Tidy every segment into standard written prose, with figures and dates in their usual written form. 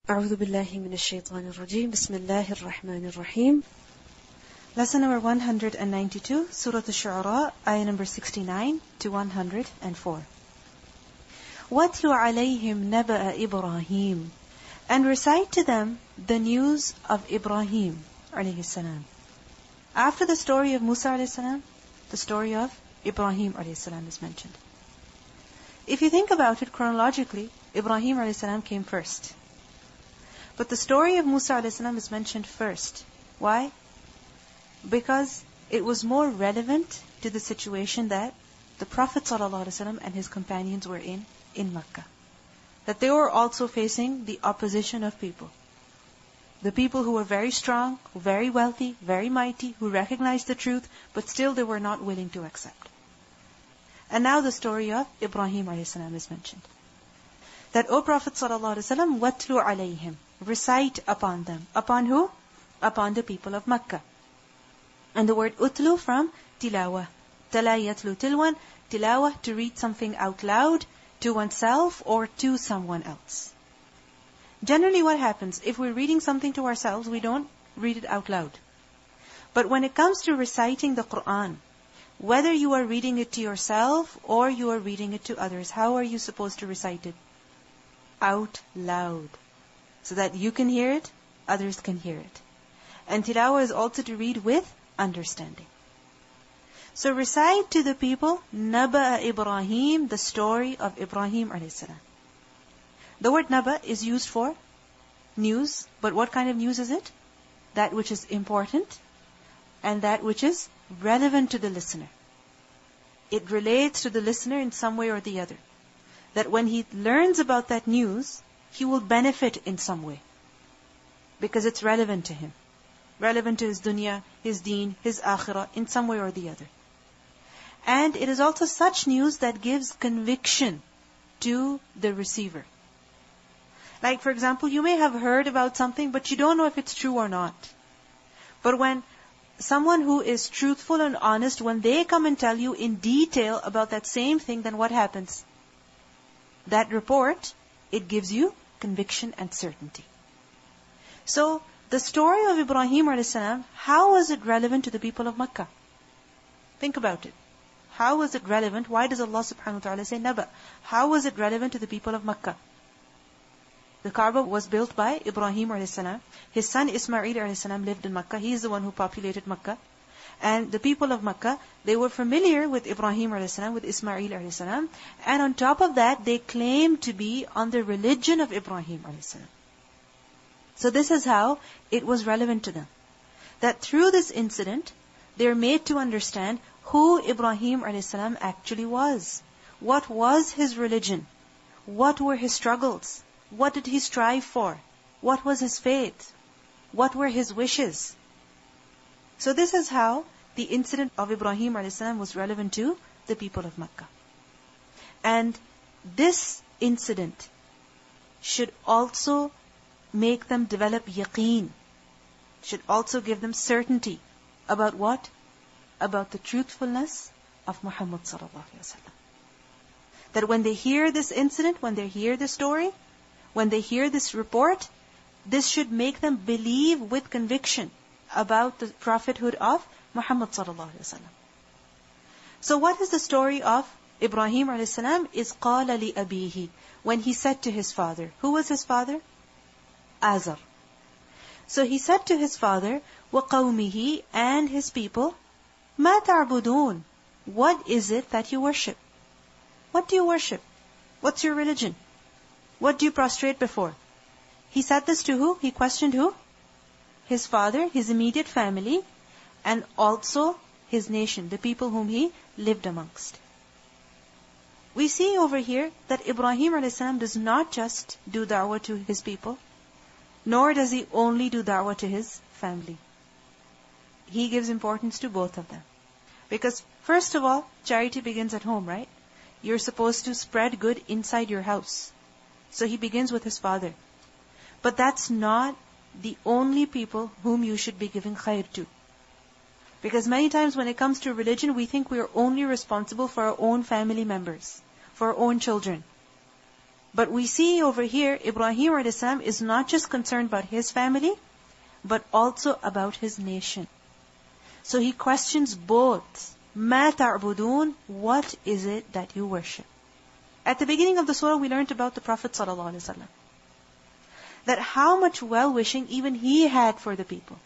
أعوذ بالله من الشيطان الرجيم بسم الله الرحمن الرحيم. Lesson number 192, Surah Ash-Shuara, ayah number 69 to 104. وَاتْلُ عَلَيْهِمْ نَبَأَ إِبْرَاهِيمَ, and recite to them the news of Ibrahim alayhi salam. After the story of Musa alayhi salam, the story of Ibrahim alayhi salam is mentioned. If you think about it chronologically, Ibrahim alayhi salam came first. But the story of Musa alayhi salam is mentioned first. Why? Because it was more relevant to the situation that the Prophet ﷺ and his companions were in Makkah. That they were also facing the opposition of people. The people who were very strong, very wealthy, very mighty, who recognized the truth, but still they were not willing to accept. And now the story of Ibrahim alayhi salam is mentioned. That, O Prophet ﷺ, وَاتْلُ عَلَيْهِمْ, recite upon them. Upon who? Upon the people of Makkah. And the word utlu from tilawa. Tala yatlu tilwan. Tilawa, to read something out loud to oneself or to someone else. Generally what happens, if we're reading something to ourselves, we don't read it out loud. But when it comes to reciting the Qur'an, whether you are reading it to yourself or you are reading it to others, how are you supposed to recite it? Out loud. So that you can hear it, others can hear it. And tilawa is also to read with understanding. So recite to the people, Naba Ibrahim, the story of Ibrahim alayhi salam. The word Naba is used for news, but what kind of news is it? That which is important and that which is relevant to the listener. It relates to the listener in some way or the other. That when he learns about that news, he will benefit in some way. Because it's relevant to him. Relevant to his dunya, his deen, his akhirah, in some way or the other. And it is also such news that gives conviction to the receiver. Like for example, you may have heard about something, but you don't know if it's true or not. But when someone who is truthful and honest, when they come and tell you in detail about that same thing, then what happens? That report, it gives you conviction and certainty. So, the story of Ibrahim a.s., how was it relevant to the people of Makkah? Think about it. How was it relevant? Why does Allah subhanahu wa ta'ala say Naba? How was it relevant to the people of Makkah? The Kaaba was built by Ibrahim a.s. His son Ismail a.s. lived in Makkah. He is the one who populated Makkah. And the people of Makkah, they were familiar with Ibrahim a.s., with Ismail a.s. And on top of that, they claimed to be on the religion of Ibrahim a.s. So this is how it was relevant to them. That through this incident, they're made to understand who Ibrahim a.s. actually was. What was his religion? What were his struggles? What did he strive for? What was his faith? What were his wishes? So this is how the incident of Ibrahim a.s. was relevant to the people of Makkah. And this incident should also make them develop yaqeen, should also give them certainty about what? About the truthfulness of Muhammad sallallahu alaihi wasallam. That when they hear this incident, when they hear this story, when they hear this report, this should make them believe with conviction about the prophethood of Muhammad sallallahu alaihi wasallam. So what is the story of Ibrahim alayhi salam? Is qala li abihi, when he said to his father. Who was his father? Azar. So he said to his father, wa qawmihi, and his people, ma ta'budun, what is it that you worship? What do you worship? What's your religion? What do you prostrate before? He said this to who? He questioned who? His father, his immediate family, and also his nation, the people whom he lived amongst. We see over here that Ibrahim a.s. does not just do da'wah to his people, nor does he only do da'wah to his family. He gives importance to both of them. Because first of all, charity begins at home, right? You're supposed to spread good inside your house. So he begins with his father. But that's not the only people whom you should be giving khair to. Because many times when it comes to religion, we think we are only responsible for our own family members, for our own children. But we see over here, Ibrahim a.s. is not just concerned about his family, but also about his nation. So he questions both. مَا تَعْبُدُونَ, what is it that you worship? At the beginning of the surah, we learned about the Prophet ﷺ. That how much well-wishing even he had for the people.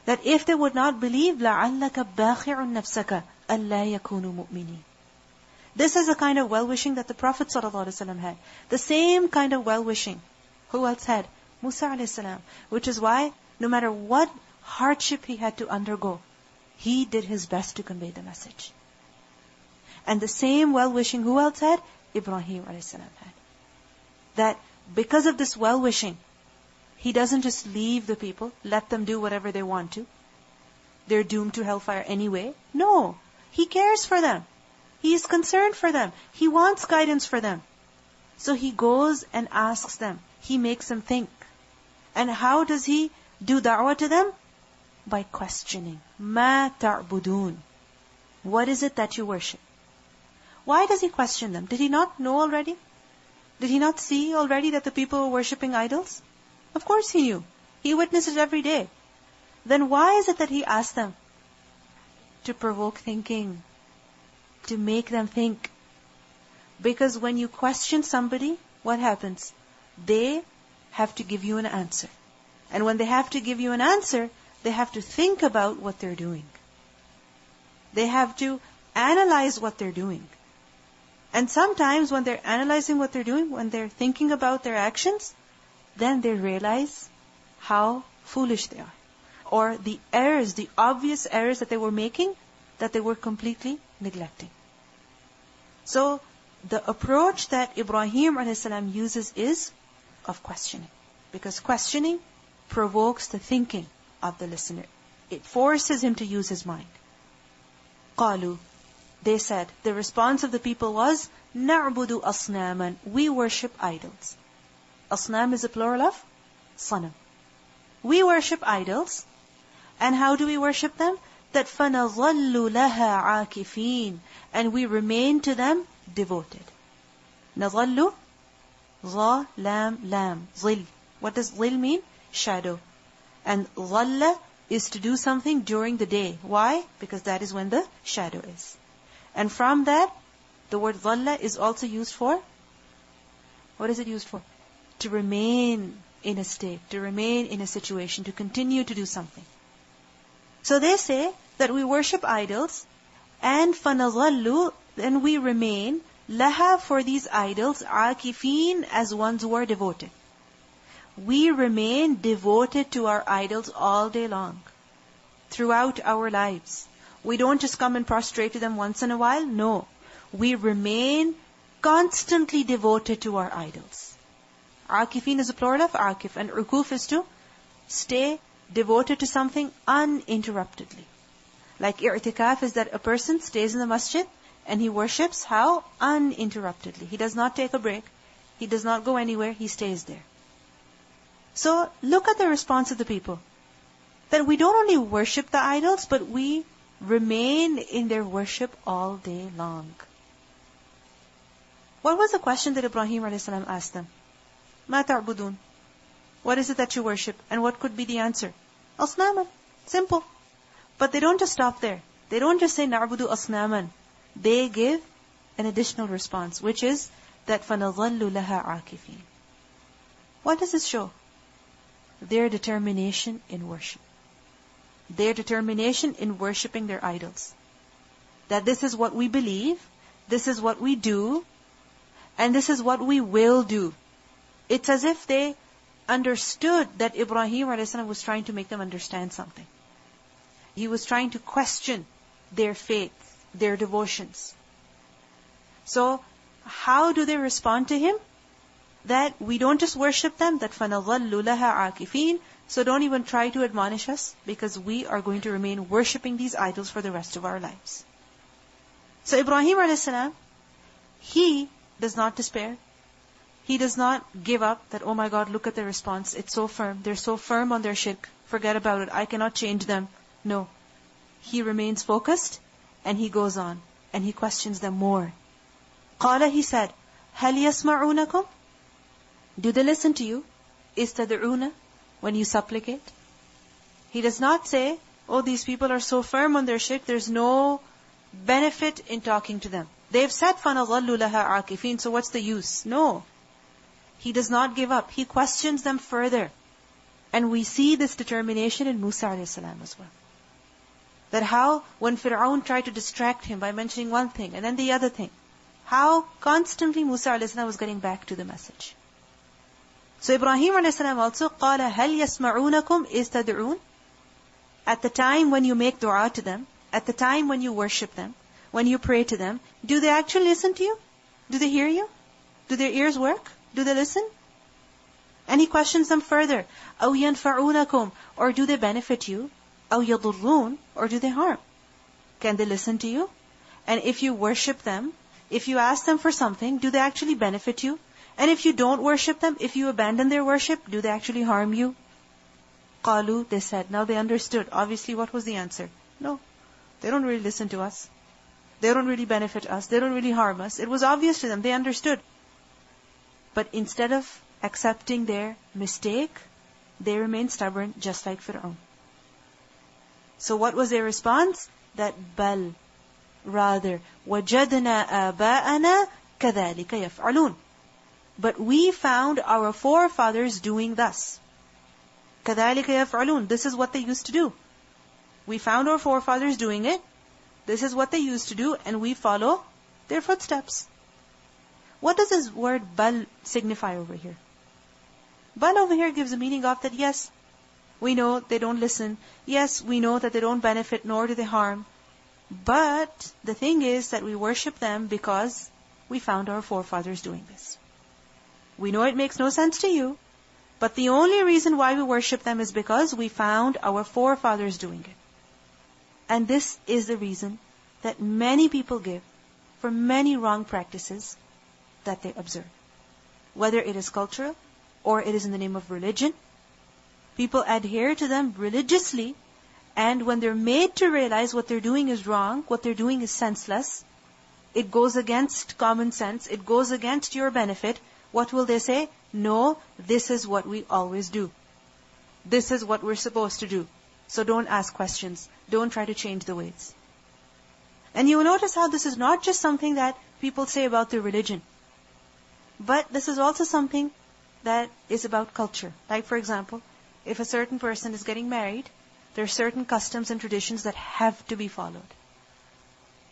That if they would not believe, لَعَلَّكَ بَاخِعٌ نَفْسَكَ أَلَّا يَكُونُوا مُؤْمِنِينَ. This is the kind of well-wishing that the Prophet ﷺ had. The same kind of well-wishing. Who else had? Musa a.s. Which is why, no matter what hardship he had to undergo, he did his best to convey the message. And the same well-wishing, who else had? Ibrahim a.s. had. That because of this well-wishing, he doesn't just leave the people, let them do whatever they want to. They're doomed to hellfire anyway. No, he cares for them. He is concerned for them. He wants guidance for them. So he goes and asks them. He makes them think. And how does he do da'wah to them? By questioning. مَا تَعْبُدُونَ, what is it that you worship? Why does he question them? Did he not know already? Did he not see already that the people were worshipping idols? Of course he knew. He witnessed it every day. Then why is it that he asked them? To provoke thinking. To make them think. Because when you question somebody, what happens? They have to give you an answer. And when they have to give you an answer, they have to think about what they're doing. They have to analyze what they're doing. And sometimes when they're analyzing what they're doing, when they're thinking about their actions, then they realize how foolish they are. Or the errors, the obvious errors that they were making, that they were completely neglecting. So, the approach that Ibrahim a.s. uses is of questioning. Because questioning provokes the thinking of the listener. It forces him to use his mind. قَالُوا, they said, the response of the people was, نَعْبُدُ أَصْنَامًا, we worship idols. Asnam is a plural of sanam. We worship idols. And how do we worship them? That فَنَظَلُّ لَهَا عَاكِفِينَ, and we remain to them devoted. نَظَلُّ, ظَ, lam, lam, ظِل. What does ظِل mean? Shadow. And ظَلَّ is to do something during the day. Why? Because that is when the shadow is. And from that, the word ظَلَّ is also used for, what is it used for? To remain in a state, to remain in a situation, to continue to do something. So they say that we worship idols, and فَنَظَلُّ, then we remain, laha, for these idols, عَاكِفِينَ, as ones who are devoted. We remain devoted to our idols all day long, throughout our lives. We don't just come and prostrate to them once in a while. No. We remain constantly devoted to our idols. Akifin is a plural of akif, and ukuf is to stay devoted to something uninterruptedly. Like i'tikaf is that a person stays in the masjid and he worships how? Uninterruptedly. He does not take a break. He does not go anywhere. He stays there. So look at the response of the people. That we don't only worship the idols, but we remain in their worship all day long. What was the question that Ibrahim a.s. asked them? مَا تَعْبُدُونَ, what is it that you worship? And what could be the answer? أَصْنَامًا. Simple. But they don't just stop there. They don't just say نَعْبُدُ أَصْنَامًا. They give an additional response, which is that فَنَظَلُّ لَهَا عَاكِفِينَ. What does this show? Their determination in worship. Their determination in worshipping their idols. That this is what we believe, this is what we do, and this is what we will do. It's as if they understood that Ibrahim a.s. was trying to make them understand something. He was trying to question their faith, their devotions. So, how do they respond to him? That we don't just worship them, that فَنَظَلُّ لَهَا عَاكِفِينَ. So don't even try to admonish us, because we are going to remain worshipping these idols for the rest of our lives. So Ibrahim a.s., he does not despair. He does not give up that, oh my God, look at their response. It's so firm. They're so firm on their shirk. Forget about it. I cannot change them. No. He remains focused and he goes on and he questions them more. قَالَ, he said, هَلْ يَسْمَعُونَكُمْ, Do they listen to you? Istad'una, when you supplicate? He does not say, oh, these people are so firm on their shirk, there's no benefit in talking to them. They've said, فَنَظَلُّ لَهَا عَاكِفِينَ, so what's the use? No. He does not give up. He questions them further. And we see this determination in Musa a.s. as well. That how, when Fir'aun tried to distract him by mentioning one thing and then the other thing, how constantly Musa a.s. was getting back to the message. So Ibrahim a.s. also, قَالَ هَلْ يَسْمَعُونَكُمْ إِذْ تَدْعُونَ? At the time when you make dua to them, at the time when you worship them, when you pray to them, do they actually listen to you? Do they hear you? Do their ears work? Do they listen? And he questions them further. أَوْ يَنْفَعُونَكُمْ? Or do they benefit you? أَوْ يَضُرُّونَ? Or do they harm? Can they listen to you? And if you worship them, if you ask them for something, do they actually benefit you? And if you don't worship them, if you abandon their worship, do they actually harm you? قَالُوا, they said. Now they understood. Obviously, what was the answer? No. They don't really listen to us. They don't really benefit us. They don't really harm us. It was obvious to them. They understood. But instead of accepting their mistake, they remained stubborn, just like Fir'aun. So what was their response? That bal, rather, وَجَدْنَا آبَاءَنَا كَذَلِكَ يَفْعَلُونَ. But we found our forefathers doing thus. كَذَلِكَ يَفْعَلُونَ. This is what they used to do. We found our forefathers doing it. This is what they used to do, and we follow their footsteps. What does this word bal signify over here? Bal over here gives the meaning of that, yes, we know they don't listen. Yes, we know that they don't benefit, nor do they harm. But the thing is that we worship them because we found our forefathers doing this. We know it makes no sense to you, but the only reason why we worship them is because we found our forefathers doing it. And this is the reason that many people give for many wrong practices that they observe. Whether it is cultural or it is in the name of religion, people adhere to them religiously, and when they're made to realize what they're doing is wrong, what they're doing is senseless, it goes against common sense, it goes against your benefit, what will they say? No, this is what we always do. This is what we're supposed to do. So don't ask questions. Don't try to change the ways. And you will notice how this is not just something that people say about their religion, but this is also something that is about culture. Like for example, if a certain person is getting married, there are certain customs and traditions that have to be followed.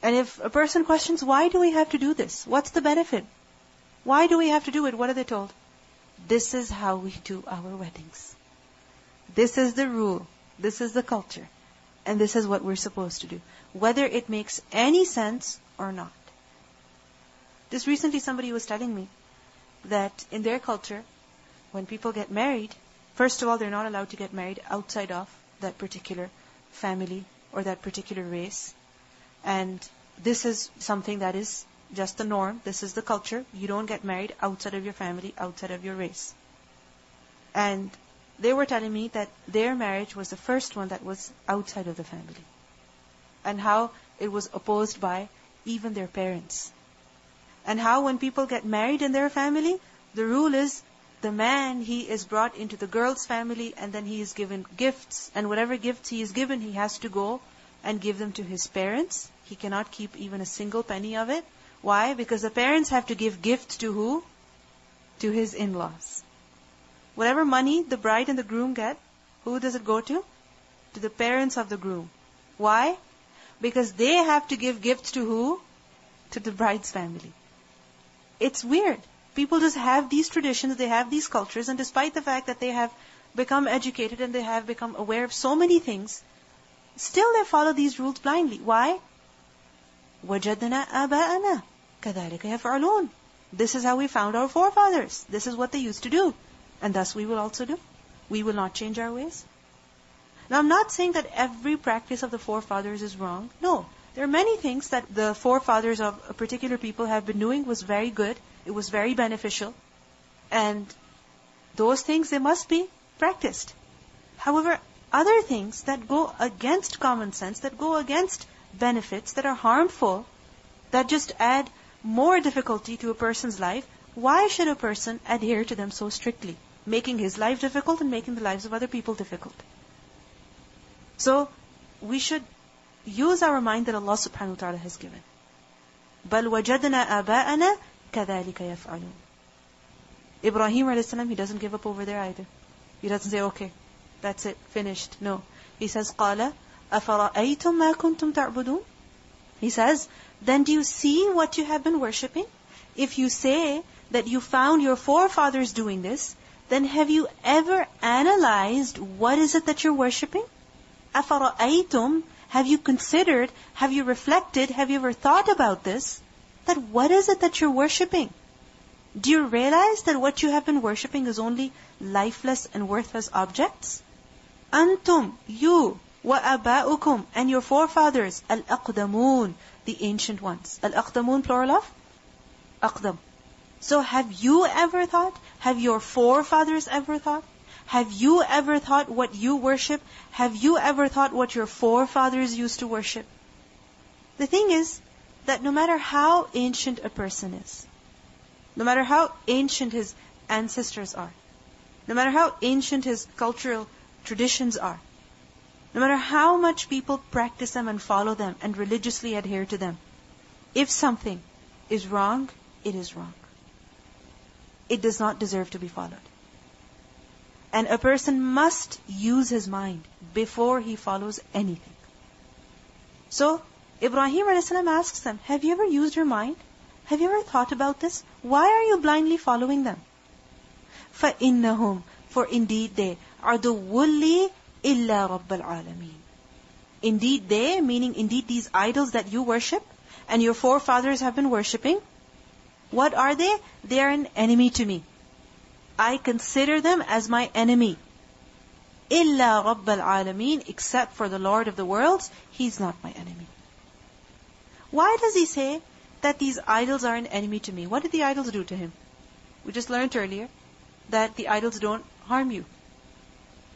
And if a person questions, why do we have to do this? What's the benefit? Why do we have to do it? What are they told? This is how we do our weddings. This is the rule. This is the culture. And this is what we're supposed to do. Whether it makes any sense or not. Just recently somebody was telling me that in their culture, when people get married, first of all, they're not allowed to get married outside of that particular family or that particular race. And this is something that is just the norm. This is the culture. You don't get married outside of your family, outside of your race. And they were telling me that their marriage was the first one that was outside of the family. And how it was opposed by even their parents. And how when people get married in their family, the rule is the man, he is brought into the girl's family and then he is given gifts. And whatever gifts he is given, he has to go and give them to his parents. He cannot keep even a single penny of it. Why? Because the parents have to give gifts to who? To his in-laws. Whatever money the bride and the groom get, who does it go to? To the parents of the groom. Why? Because they have to give gifts to who? To the bride's family. It's weird. People just have these traditions, they have these cultures, and despite the fact that they have become educated and they have become aware of so many things, still they follow these rules blindly. Why? وَجَدْنَا آبَاءَنَا كَذَلِكَ يَفْعَلُونَ. This is how we found our forefathers. This is what they used to do. And thus we will also do. We will not change our ways. Now I'm not saying that every practice of the forefathers is wrong. No. There are many things that the forefathers of a particular people have been doing was very good. It was very beneficial. And those things, they must be practiced. However, other things that go against common sense, that go against benefits, that are harmful, that just add more difficulty to a person's life, why should a person adhere to them so strictly, making his life difficult and making the lives of other people difficult? So, we should use our mind that Allah subhanahu wa ta'ala has given. بَلْ وَجَدْنَا آبَاءَنَا كَذَلِكَ يَفْعَلُونَ. Ibrahim a.s., he doesn't give up over there either. He doesn't say, okay, that's it, finished. No. He says, قَالَ أَفَرَأَيْتُمْ مَا كُنْتُمْ تَعْبُدُونَ. He says, then do you see what you have been worshipping? If you say that you found your forefathers doing this, then have you ever analyzed what is it that you're worshipping? أَفَرَأَيْتُمْ. Have you considered, have you reflected, have you ever thought about this? That what is it that you're worshipping? Do you realize that what you have been worshipping is only lifeless and worthless objects? Antum, you, wa aba'ukum, and your forefathers, al-aqdamun, the ancient ones. Al-aqdamun, plural of? Aqdam. So have you ever thought? Have your forefathers ever thought? Have you ever thought what you worship? Have you ever thought what your forefathers used to worship? The thing is that no matter how ancient a person is, no matter how ancient his ancestors are, no matter how ancient his cultural traditions are, no matter how much people practice them and follow them and religiously adhere to them, if something is wrong, it is wrong. It does not deserve to be followed. And a person must use his mind before he follows anything. So, Ibrahim a.s. asks them, have you ever used your mind? Have you ever thought about this? Why are you blindly following them? فَإِنَّهُمْ. For indeed they, عَدُوٌّ لِّي إِلَّا رَبَّ الْعَالَمِينَ. Indeed they, meaning indeed these idols that you worship, and your forefathers have been worshipping, what are they? They are an enemy to me. I consider them as my enemy. إِلَّا رَبَّ الْعَالَمِينَ. Except for the Lord of the worlds, He's not my enemy. Why does he say that these idols are an enemy to me? What did the idols do to him? We just learned earlier that the idols don't harm you.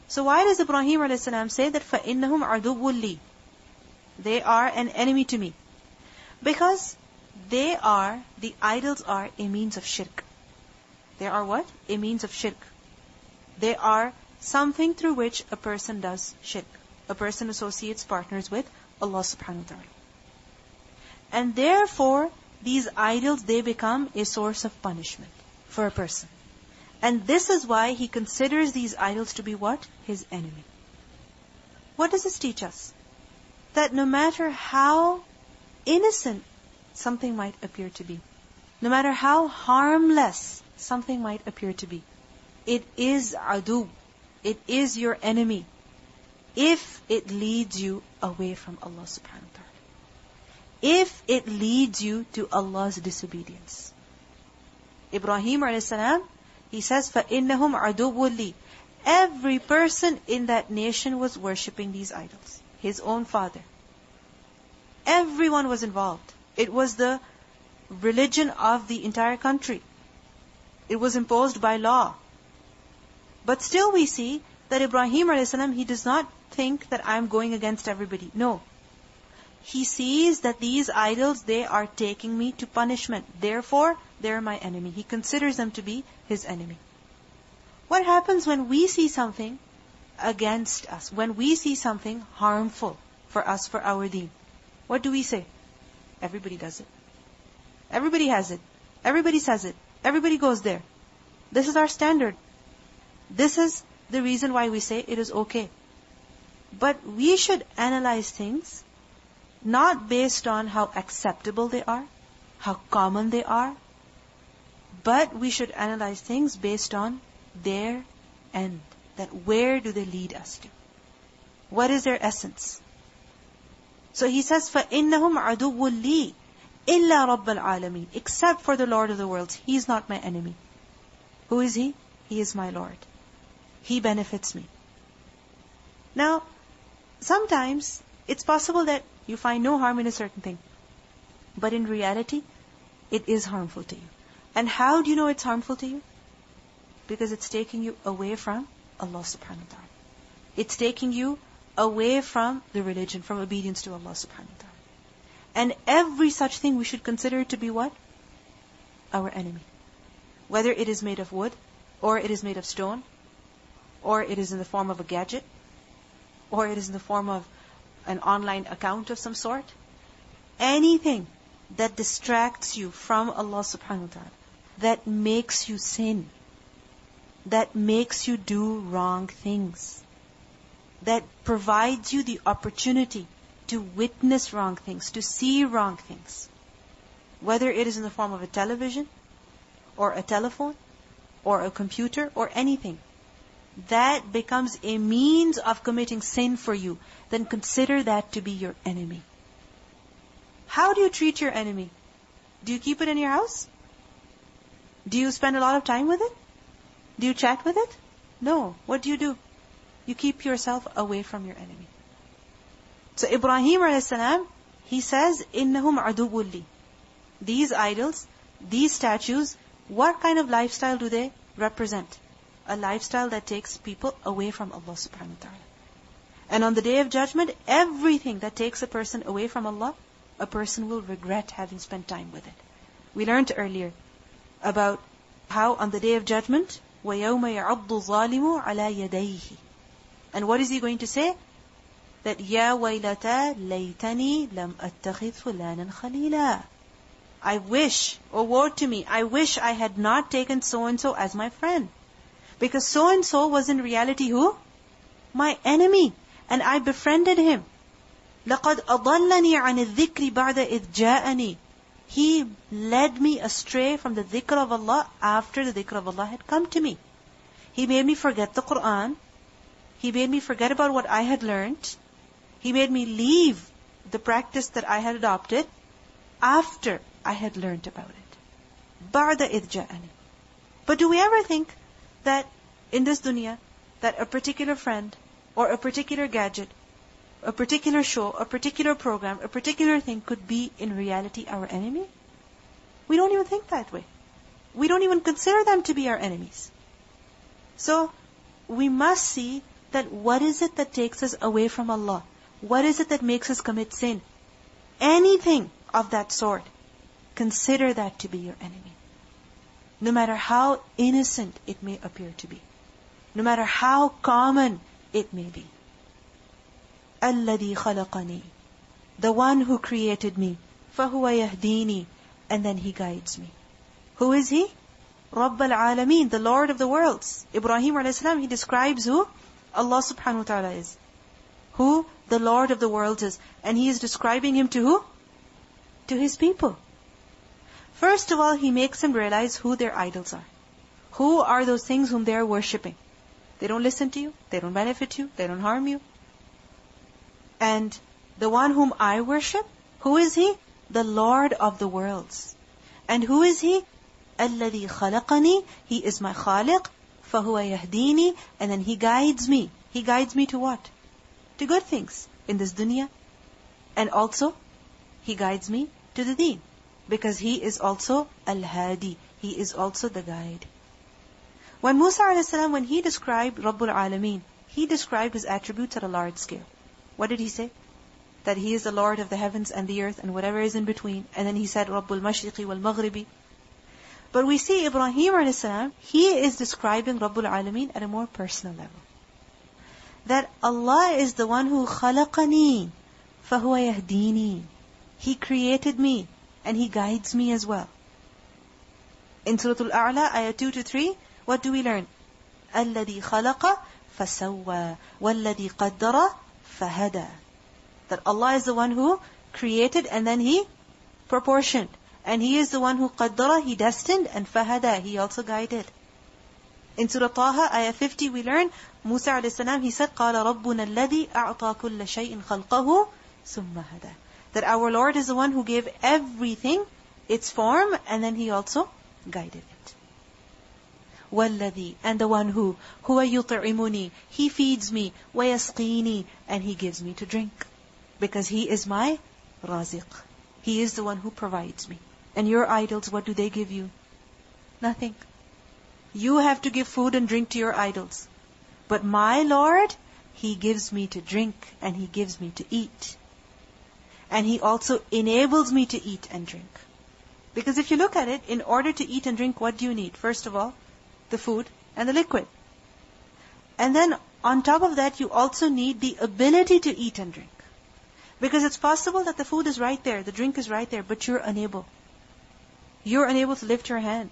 So why does Ibrahim a.s. say that فَإِنَّهُمْ عَدُوٌّ لِّي? They are an enemy to me. Because the idols are a means of shirk. They are what? A means of shirk. They are something through which a person does shirk. A person associates partners with Allah subhanahu wa ta'ala. And therefore, these idols, they become a source of punishment for a person. And this is why he considers these idols to be what? His enemy. What does this teach us? That no matter how innocent something might appear to be, no matter how harmless something might appear to be, it is adu. It is your enemy if it leads you away from Allah subhanahu wa ta'ala. If it leads you to Allah's disobedience. Ibrahim a.s., he says, فَإِنَّهُمْ عَدُوٌّ لِّي. Every person in that nation was worshipping these idols. His own father. Everyone was involved. It was the religion of the entire country. It was imposed by law. But still we see that Ibrahim a.s., he does not think that I'm going against everybody. No. He sees that these idols, they are taking me to punishment. Therefore, they're my enemy. He considers them to be his enemy. What happens when we see something against us? When we see something harmful for us, for our deen? What do we say? Everybody does it. Everybody has it. Everybody says it. Everybody goes there. This is our standard. This is the reason why we say it is okay. But we should analyze things not based on how acceptable they are, how common they are, but we should analyze things based on their end. That where do they lead us to? What is their essence? So he says, فَإِنَّهُمْ عَدُوٌّ لِّي إِلَّا رَبَّ الْعَالَمِينَ. Except for the Lord of the worlds. He is not my enemy. Who is He? He is my Lord. He benefits me. Now, sometimes it's possible that you find no harm in a certain thing. But in reality, it is harmful to you. And how do you know it's harmful to you? Because it's taking you away from Allah subhanahu wa ta'ala. It's taking you away from the religion, from obedience to Allah subhanahu wa ta'ala. And every such thing we should consider it to be what? Our enemy. whether it is made of wood, or it is made of stone, or it is in the form of a gadget, or it is in the form of an online account of some sort. Anything that distracts you from Allah subhanahu wa ta'ala, that makes you sin, that makes you do wrong things, that provides you the opportunity to witness wrong things, to see wrong things, whether it is in the form of a television, or a telephone, or a computer, or anything, that becomes a means of committing sin for you, then consider that to be your enemy. How do you treat your enemy? Do you keep it in your house? Do you spend a lot of time with it? Do you chat with it? No. What do? You keep yourself away from your enemy. So Ibrahim a.s., he says, إِنَّهُمْ عَدُوٌّ لِي. These idols, these statues, what kind of lifestyle do they represent? A lifestyle that takes people away from Allah subhanahu wa ta'ala. And on the Day of Judgment, everything that takes a person away from Allah, a person will regret having spent time with it. We learned earlier about how on the Day of Judgment, وَيَوْمَ يَعَضُّ الظَّالِمُ عَلَى يَدَيْهِ. And what is he going to say? That يَا وَيْلَتَا لَيْتَنِي لَمْ أَتَّخِذْ فُلَانًا خَلِيلًا. I wish, or woe to me, I wish I had not taken so-and-so as my friend. Because so-and-so was in reality who? My enemy. And I befriended him. لَقَدْ أَضَلَّنِي عَنِ الذِّكْرِ بَعْدَ إِذْ جَاءَنِي. He led me astray from the dhikr of Allah after the dhikr of Allah had come to me. He made me forget the Qur'an. He made me forget about what I had learned. He made me leave the practice that I had adopted after I had learned about it. بَعْدَ إِذْ جَاءَنِي. But do we ever think that in this dunya, that a particular friend, or a particular gadget, a particular show, a particular program, a particular thing could be in reality our enemy? We don't even think that way. We don't even consider them to be our enemies. So, we must see that what is it that takes us away from Allah? What is it that makes us commit sin? Anything of that sort, consider that to be your enemy. No matter how innocent it may appear to be. No matter how common it may be. الَّذِي خَلَقَنِي. The one who created me. فَهُوَ يَهْدِينِي. And then he guides me. Who is he? رَبَّ الْعَالَمِينَ, the Lord of the worlds. Ibrahim a.s., he describes who Allah subhanahu wa ta'ala is. Who the Lord of the worlds is. And he is describing him to who? To his people. First of all, he makes them realize who their idols are. Who are those things whom they are worshipping? They don't listen to you. They don't benefit you. They don't harm you. And the one whom I worship, who is he? The Lord of the worlds. And who is he? الَّذِي خَلَقَنِي. He is my Khaliq. فَهُوَ يَهْدِينِي. And then he guides me. He guides me to what? To good things in this dunya. And also, he guides me to the deen. Because he is also Al-Hadi. He is also the guide. When Musa a.s., when he described Rabbul Alameen, he described his attributes at a large scale. What did he say? That he is the Lord of the heavens and the earth and whatever is in between. And then he said, Rabbul Mashriqi wal Maghribi. But we see Ibrahim a.s., he is describing Rabbul Alameen at a more personal level. That Allah is the one who khalaqani, fahuwa yahdini. He created me and He guides me as well. In Surah Al-A'la, ayah 2-3, what do we learn? الَّذِي خَلَقَ فَسَوَّى وَالَّذِي قَدَّرَ فَهَدَى. That Allah is the one who created and then He proportioned. And He is the one who qaddara, He destined, and fahada, He also guided. In Surah Taha, ayah 50, we learn, Musa a.s., he said, قَالَ رَبُّنَا الَّذِي أَعْطَى كُلَّ شَيْءٍ خَلْقَهُ ثُمَّ هَدَى. That our Lord is the one who gave everything its form, and then He also guided it. وَالَّذِي, and the one who, هُوَ يُطْعِمُنِي, He feeds me, وَيَسْقِينِي, and He gives me to drink. Because He is my raziq. He is the one who provides me. And your idols, what do they give you? Nothing. You have to give food and drink to your idols. But my Lord, He gives me to drink and He gives me to eat. And He also enables me to eat and drink. Because if you look at it, in order to eat and drink, what do you need? First of all, the food and the liquid. And then on top of that, you also need the ability to eat and drink. Because it's possible that the food is right there, the drink is right there, but you're unable. You're unable to lift your hand.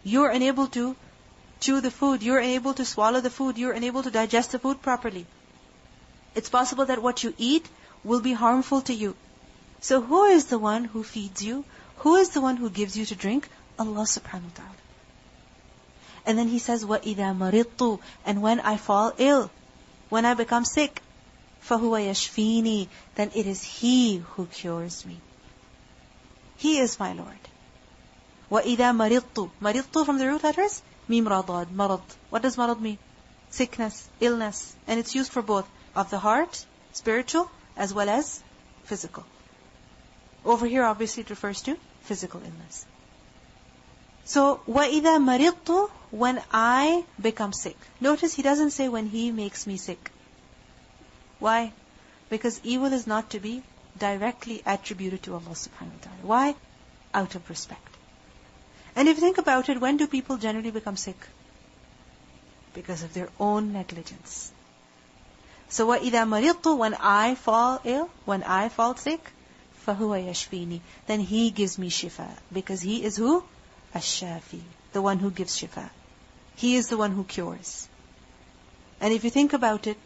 You're unable to chew the food. You're unable to swallow the food. You're unable to digest the food properly. It's possible that what you eat will be harmful to you. So who is the one who feeds you? Who is the one who gives you to drink? Allah subhanahu wa ta'ala. And then He says, وَإِذَا مَرِضْتُ, and when I fall ill, when I become sick, فَهُوَ يَشْفِينِي, then it is He who cures me. He is my Lord. وَإِذَا مَرِضْتُ, مَرِضْتُ from the root letters, ميم را ضاد, marad. What does marad mean? Sickness, illness. And it's used for both, of the heart, spiritual, as well as physical. Over here, obviously, it refers to physical illness. So, وَإِذَا مَرِضْتُ, when I become sick. Notice He doesn't say when He makes me sick. Why? Because evil is not to be directly attributed to Allah subhanahu wa ta'ala. Why? Out of respect. And if you think about it, when do people generally become sick? Because of their own negligence. So, وَإِذَا مَرِضْتُ, when I fall ill, when I fall sick, فَهُوَ يَشْفِينِي, then He gives me shifa. Because He is who? Ash-Shafi, the one who gives shifa. He is the one who cures. And if you think about it,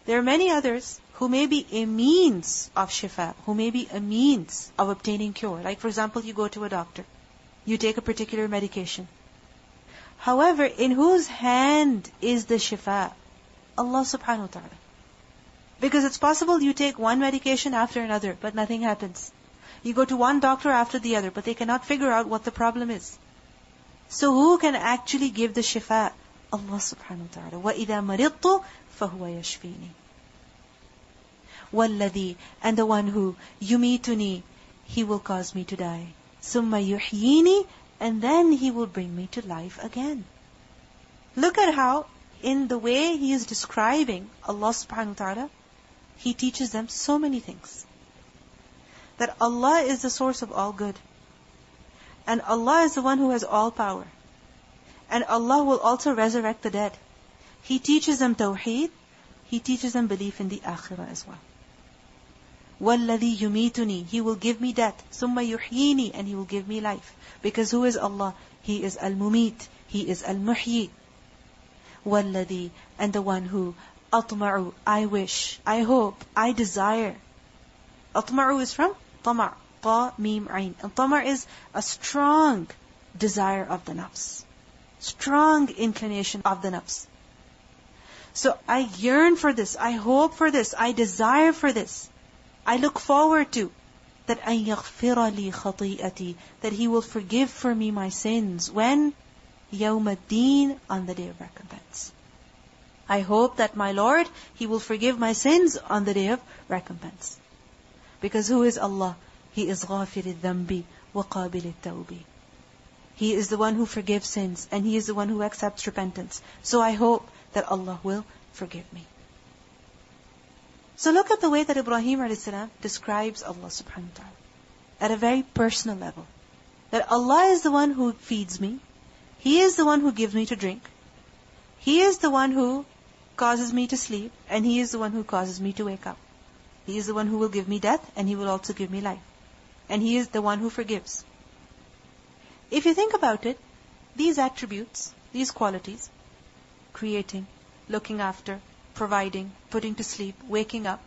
there are many others who may be a means of shifa, who may be a means of obtaining cure. Like for example, you go to a doctor, you take a particular medication. However, in whose hand is the shifa? Allah subhanahu wa ta'ala. Because it's possible you take one medication after another, but nothing happens. You go to one doctor after the other, but they cannot figure out what the problem is. So who can actually give the shifa? Allah subhanahu wa ta'ala. وَإِذَا مَرِضْتُ فَهُوَ يَشْفِينِي. وَالَّذِي, and the one who يُمِيتُنِي, He will cause me to die. ثُمَّ يُحْيِينِي, and then He will bring me to life again. Look at how, in the way He is describing Allah subhanahu wa ta'ala, He teaches them so many things. That Allah is the source of all good. And Allah is the one who has all power. And Allah will also resurrect the dead. He teaches them tawheed. He teaches them belief in the akhirah as well. وَالَّذِي يُمِيتُنِي, He will give me death. ثُمَّ يُحْيِينِي, and He will give me life. Because who is Allah? He is Al-Mumit. He is Al-Muhyi. وَالَّذِي, and the one who أطمع, I wish, I hope, I desire. أطمع is from طمع, طا ميم عين. And طمع is a strong desire of the nafs. Strong inclination of the nafs. So I yearn for this, I hope for this, I desire for this. I look forward to that أن يغفر لي خطيئتي, that He will forgive for me my sins. When? يوم الدين, on the day of recompense. I hope that my Lord, He will forgive my sins on the day of recompense. Because who is Allah? He is غافر الذنب وقابل التوب. He is the one who forgives sins, and He is the one who accepts repentance. So I hope that Allah will forgive me. So look at the way that Ibrahim a.s. describes Allah subhanahu wa ta'ala. At a very personal level. That Allah is the one who feeds me. He is the one who gives me to drink. He is the one who causes me to sleep. And He is the one who causes me to wake up. He is the one who will give me death, and He will also give me life. And He is the one who forgives. If you think about it, these attributes, these qualities, creating, looking after, providing, putting to sleep, waking up.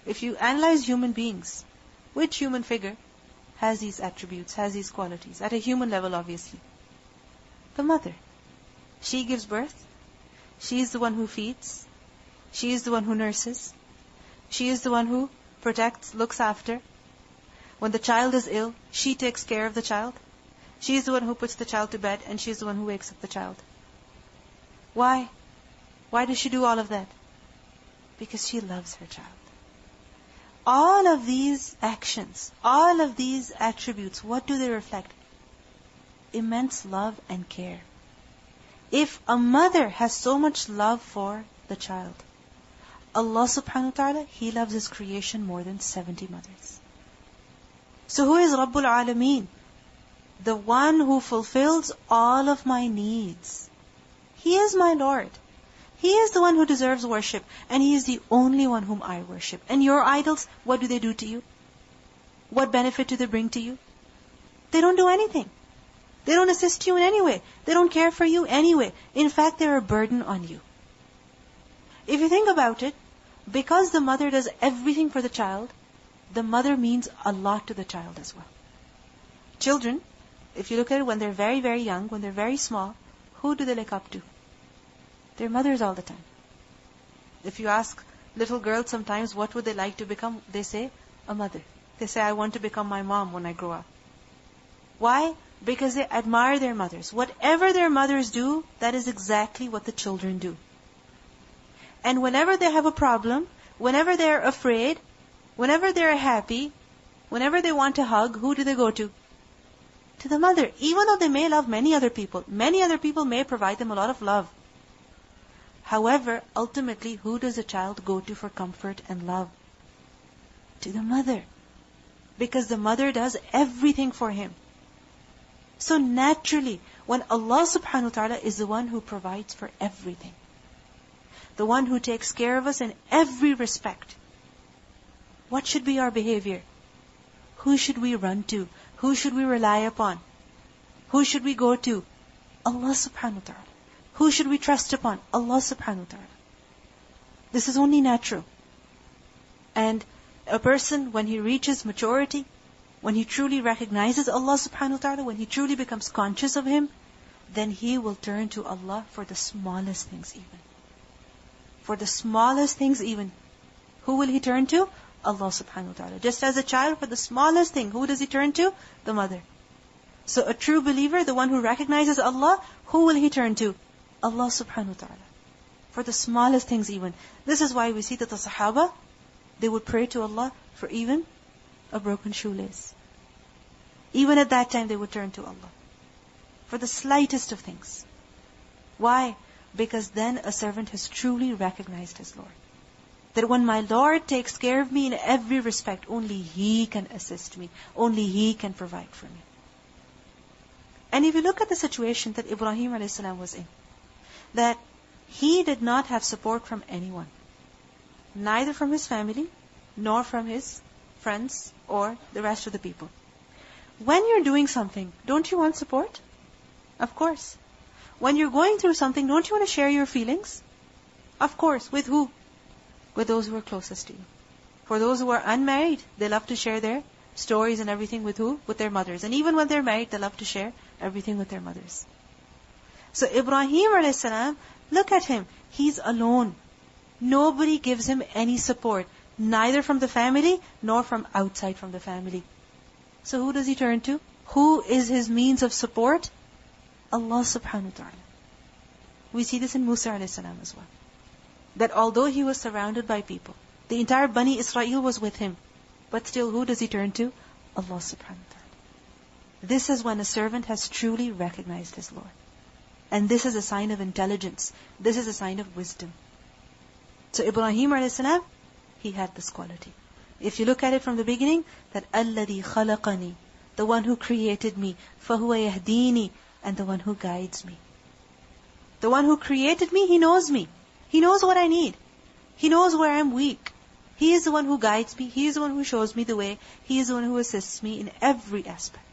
If you analyze human beings, which human figure has these attributes, has these qualities? At a human level, obviously. The mother. She gives birth. She is the one who feeds. She is the one who nurses. She is the one who protects, looks after. When the child is ill, she takes care of the child. She is the one who puts the child to bed, and she is the one who wakes up the child. Why? Why does she do all of that? Because she loves her child. All of these actions, all of these attributes, what do they reflect? Immense love and care. If a mother has so much love for the child, Allah subhanahu wa ta'ala, He loves His creation more than 70 mothers. So who is Rabbul Alameen? the one who fulfills all of my needs. He is my Lord. He is the one who deserves worship, and He is the only one whom I worship. And your idols, what do they do to you? What benefit do they bring to you? They don't do anything. They don't assist you in any way. They don't care for you anyway. In fact, they're a burden on you. If you think about it, because the mother does everything for the child, the mother means a lot to the child as well. Children, if you look at it when they're very, very young, when they're very small, who do they look up to? Their mothers all the time. If you ask little girls sometimes what would they like to become, they say, a mother. They say, I want to become my mom when I grow up. Why? Because they admire their mothers. Whatever their mothers do, that is exactly what the children do. And whenever they have a problem, whenever they're afraid, whenever they're happy, whenever they want a hug, who do they go to? To the mother. Even though they may love many other people may provide them a lot of love. However, ultimately, who does a child go to for comfort and love? To the mother. Because the mother does everything for him. So naturally, when Allah subhanahu wa ta'ala is the one who provides for everything, the one who takes care of us in every respect, what should be our behavior? Who should we run to? Who should we rely upon? Who should we go to? Allah subhanahu wa ta'ala. Who should we trust upon? Allah subhanahu wa ta'ala. This is only natural. And a person, when he reaches maturity, when he truly recognizes Allah subhanahu wa ta'ala, when he truly becomes conscious of Him, then he will turn to Allah for the smallest things even. For the smallest things even. Who will he turn to? Allah subhanahu wa ta'ala. Just as a child, for the smallest thing, who does he turn to? The mother. So a true believer, the one who recognizes Allah, who will he turn to? Allah subhanahu wa ta'ala. For the smallest things even. This is why we see that the Sahaba, they would pray to Allah for even a broken shoelace. Even at that time they would turn to Allah. For the slightest of things. Why? Because then a servant has truly recognized his Lord. That when my Lord takes care of me in every respect, only He can assist me. Only He can provide for me. And if you look at the situation that Ibrahim a.s. was in, that he did not have support from anyone. Neither from his family, nor from his friends, or the rest of the people. When you're doing something, don't you want support? Of course. When you're going through something, don't you want to share your feelings? Of course. With who? With those who are closest to you. For those who are unmarried, they love to share their stories and everything with who? With their mothers. And even when they're married, they love to share everything with their mothers. So Ibrahim a.s., look at him. He's alone. Nobody gives him any support. Neither from the family, nor from outside from the family. So who does he turn to? Who is his means of support? Allah subhanahu wa ta'ala. We see this in Musa a.s. as well. That although he was surrounded by people, the entire Bani Israel was with him, but still who does he turn to? Allah subhanahu wa ta'ala. This is when a servant has truly recognized his Lord. And this is a sign of intelligence. This is a sign of wisdom. So Ibrahim a.s., he had this quality. If you look at it from the beginning, that الَّذِي خَلَقَنِي, the one who created me, فَهُوَ يَهْدِينِي, and the one who guides me. The one who created me, He knows me. He knows what I need. He knows where I'm weak. He is the one who guides me. He is the one who shows me the way. He is the one who assists me in every aspect.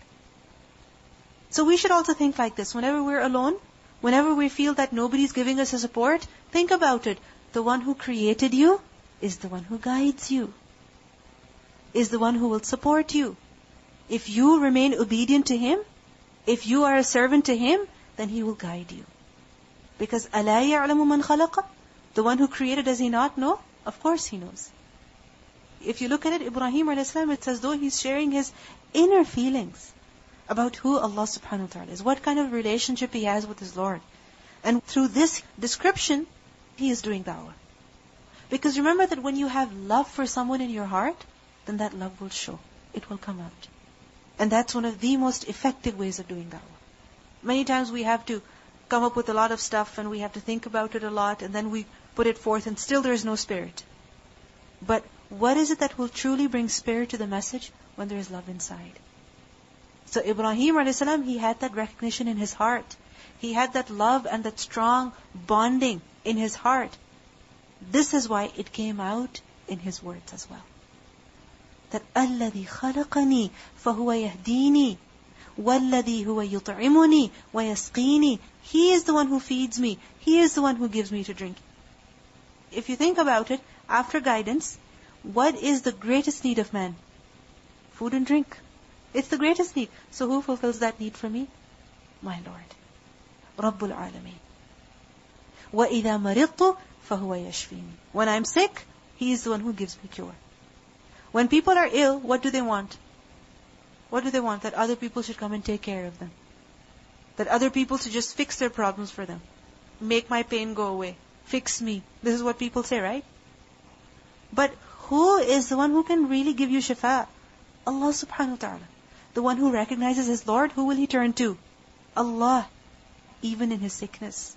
So we should also think like this. Whenever we're alone, whenever we feel that nobody's giving us a support, think about it. The one who created you is the one who guides you. Is the one who will support you. If you remain obedient to Him, if you are a servant to Him, then He will guide you. Because أَلَا يَعْلَمُ مَنْ خَلَقَ, the one who created, does He not know? Of course He knows. If you look at it, Ibrahim a.s., it's as though he's sharing his inner feelings about who Allah subhanahu wa ta'ala is, what kind of relationship he has with his Lord. And through this description, he is doing da'wah. Because remember that when you have love for someone in your heart, then that love will show. It will come out. And that's one of the most effective ways of doing da'wah. Many times we have to come up with a lot of stuff and we have to think about it a lot and then we put it forth and still there is no spirit. But what is it that will truly bring spirit to the message? When there is love inside. So Ibrahim a.s., he had that recognition in his heart. He had that love and that strong bonding in his heart. This is why it came out in his words as well. That الَّذِي خَلَقَنِي فَهُوَ يَهْدِينِي وَالَّذِي هُوَ يُطْعِمُنِي وَيَسْقِينِي. He is the one who feeds me. He is the one who gives me to drink. If you think about it, after guidance, what is the greatest need of man? Food and drink. It's the greatest need. So who fulfills that need for me? My Lord. Rabbul Alameen. وَإِذَا مَرِضْتُ فَهُوَ يَشْفِينِي. When I'm sick, He is the one who gives me cure. When people are ill, what do they want? What do they want? That other people should come and take care of them. That other people should just fix their problems for them. Make my pain go away. Fix me. This is what people say, right? But who is the one who can really give you shifa? Allah subhanahu wa ta'ala. The one who recognizes his Lord, who will he turn to? Allah. Even in his sickness.